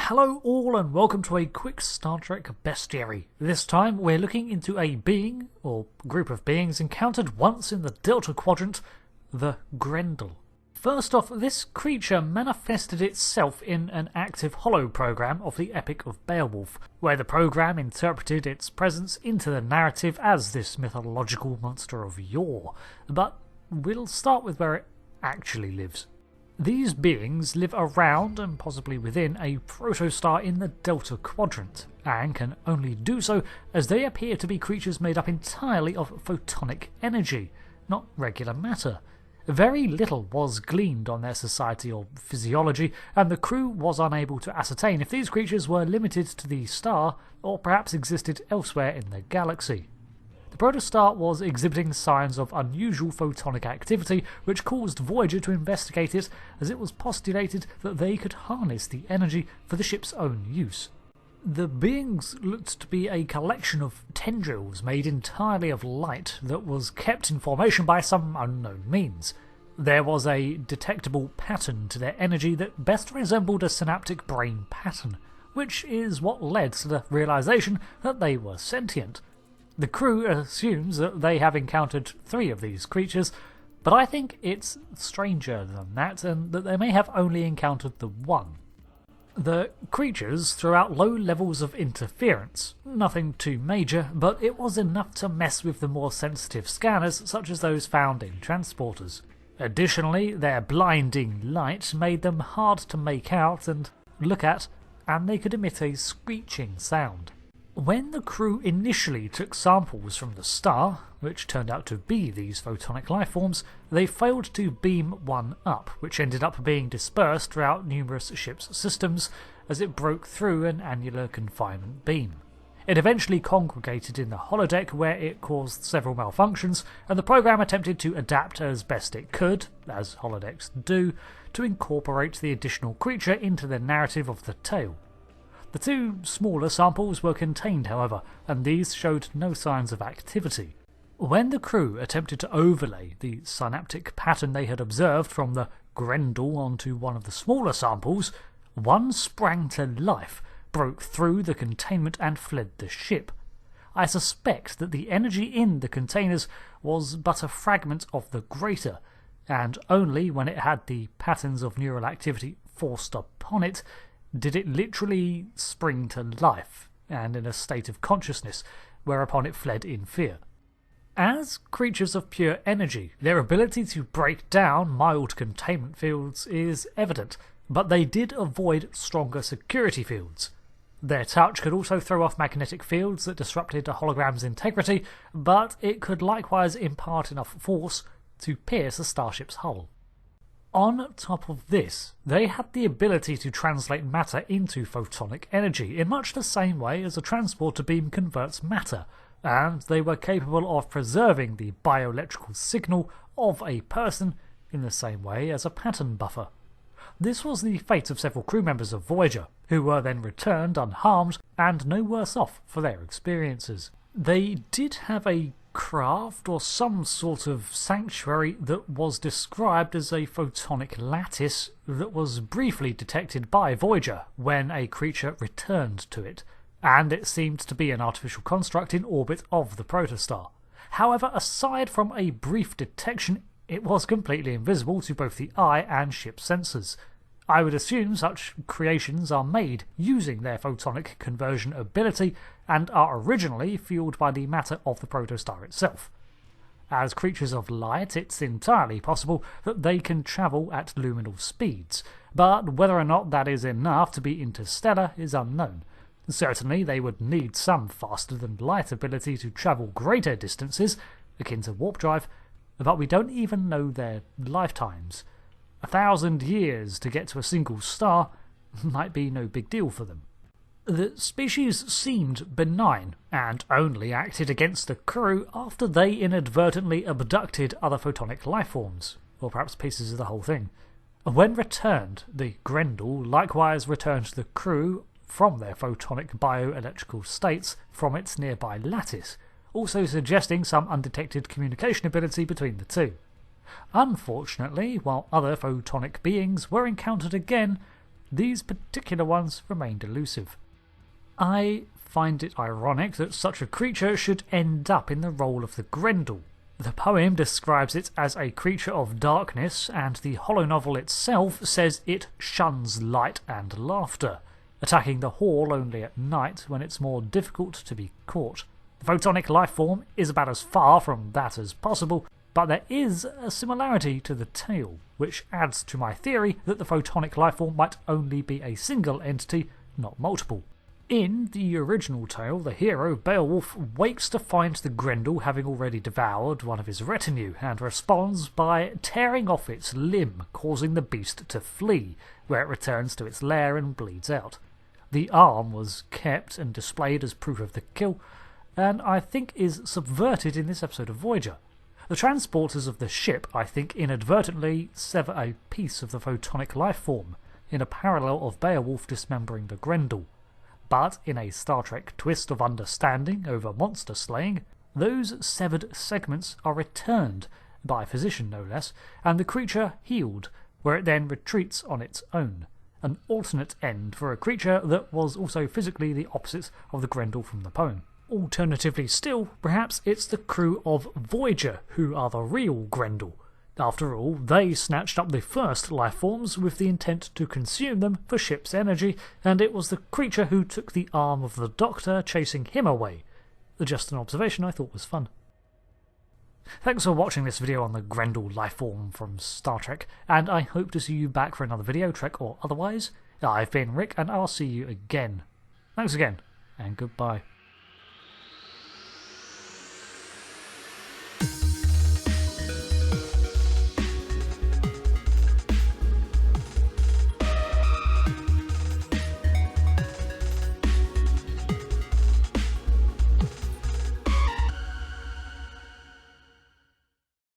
Hello all and welcome to a quick Star Trek Bestiary. This time we're looking into a being, or group of beings, encountered once in the Delta Quadrant, the Grendel. First off, this creature manifested itself in an active holoprogram of the Epic of Beowulf, where the program interpreted its presence into the narrative as this mythological monster of yore. But we'll start with where it actually lives. These beings live around and possibly within a protostar in the Delta Quadrant, and can only do so as they appear to be creatures made up entirely of photonic energy, not regular matter. Very little was gleaned on their society or physiology, and the crew was unable to ascertain if these creatures were limited to the star or perhaps existed elsewhere in the galaxy. The protostar was exhibiting signs of unusual photonic activity, which caused Voyager to investigate it, as it was postulated that they could harness the energy for the ship's own use. The beings looked to be a collection of tendrils made entirely of light that was kept in formation by some unknown means. There was a detectable pattern to their energy that best resembled a synaptic brain pattern, which is what led to the realization that they were sentient. The crew assumes that they have encountered 3 of these creatures, but I think it's stranger than that, and that they may have only encountered the one. The creatures threw out low levels of interference, nothing too major, but it was enough to mess with the more sensitive scanners such as those found in transporters. Additionally, their blinding light made them hard to make out and look at, and they could emit a screeching sound. When the crew initially took samples from the star, which turned out to be these photonic lifeforms, they failed to beam one up, which ended up being dispersed throughout numerous ships' systems as it broke through an annular confinement beam. It eventually congregated in the holodeck, where it caused several malfunctions, and the program attempted to adapt as best it could, as holodecks do, to incorporate the additional creature into the narrative of the tale. The 2 smaller samples were contained, however, and these showed no signs of activity. When the crew attempted to overlay the synaptic pattern they had observed from the Grendel onto one of the smaller samples, one sprang to life, broke through the containment and fled the ship. I suspect that the energy in the containers was but a fragment of the greater, and only when it had the patterns of neural activity forced upon it did it literally spring to life, and in a state of consciousness, whereupon it fled in fear. As creatures of pure energy, their ability to break down mild containment fields is evident, but they did avoid stronger security fields. Their touch could also throw off magnetic fields that disrupted a hologram's integrity, but it could likewise impart enough force to pierce a starship's hull. On top of this, they had the ability to translate matter into photonic energy in much the same way as a transporter beam converts matter, and they were capable of preserving the bioelectrical signal of a person in the same way as a pattern buffer. This was the fate of several crew members of Voyager, who were then returned unharmed and no worse off for their experiences. They did have a craft or some sort of sanctuary that was described as a photonic lattice that was briefly detected by Voyager when a creature returned to it, and it seemed to be an artificial construct in orbit of the protostar. However, aside from a brief detection, it was completely invisible to both the eye and ship sensors. I would assume such creations are made using their photonic conversion ability and are originally fueled by the matter of the protostar itself. As creatures of light, it's entirely possible that they can travel at luminal speeds, but whether or not that is enough to be interstellar is unknown. Certainly they would need some faster-than-light ability to travel greater distances, akin to warp drive, but we don't even know their lifetimes. 1,000 years to get to a single star might be no big deal for them. The species seemed benign, and only acted against the crew after they inadvertently abducted other photonic lifeforms, or perhaps pieces of the whole thing. When returned, the Grendel likewise returned the crew from their photonic bioelectrical states from its nearby lattice, also suggesting some undetected communication ability between the 2. Unfortunately, while other photonic beings were encountered again, these particular ones remained elusive. I find it ironic that such a creature should end up in the role of the Grendel. The poem describes it as a creature of darkness, and the holonovel itself says it shuns light and laughter, attacking the hall only at night when it's more difficult to be caught. The photonic lifeform is about as far from that as possible, but there is a similarity to the tale, which adds to my theory that the photonic lifeform might only be a single entity, not multiple. In the original tale, the hero, Beowulf, wakes to find the Grendel having already devoured one of his retinue, and responds by tearing off its limb, causing the beast to flee, where it returns to its lair and bleeds out. The arm was kept and displayed as proof of the kill, and I think is subverted in this episode of Voyager. The transporters of the ship, I think, inadvertently sever a piece of the photonic lifeform, in a parallel of Beowulf dismembering the Grendel. But in a Star Trek twist of understanding over monster slaying, those severed segments are returned, by a physician no less, and the creature healed, where it then retreats on its own. An alternate end for a creature that was also physically the opposite of the Grendel from the poem. Alternatively still, perhaps it's the crew of Voyager who are the real Grendel. After all, they snatched up the first lifeforms with the intent to consume them for ship's energy, and it was the creature who took the arm of the Doctor, chasing him away. Just an observation I thought was fun. Thanks for watching this video on the Grendel lifeform from Star Trek, and I hope to see you back for another video, Trek or otherwise. I've been Rick, and I'll see you again. Thanks again, and goodbye.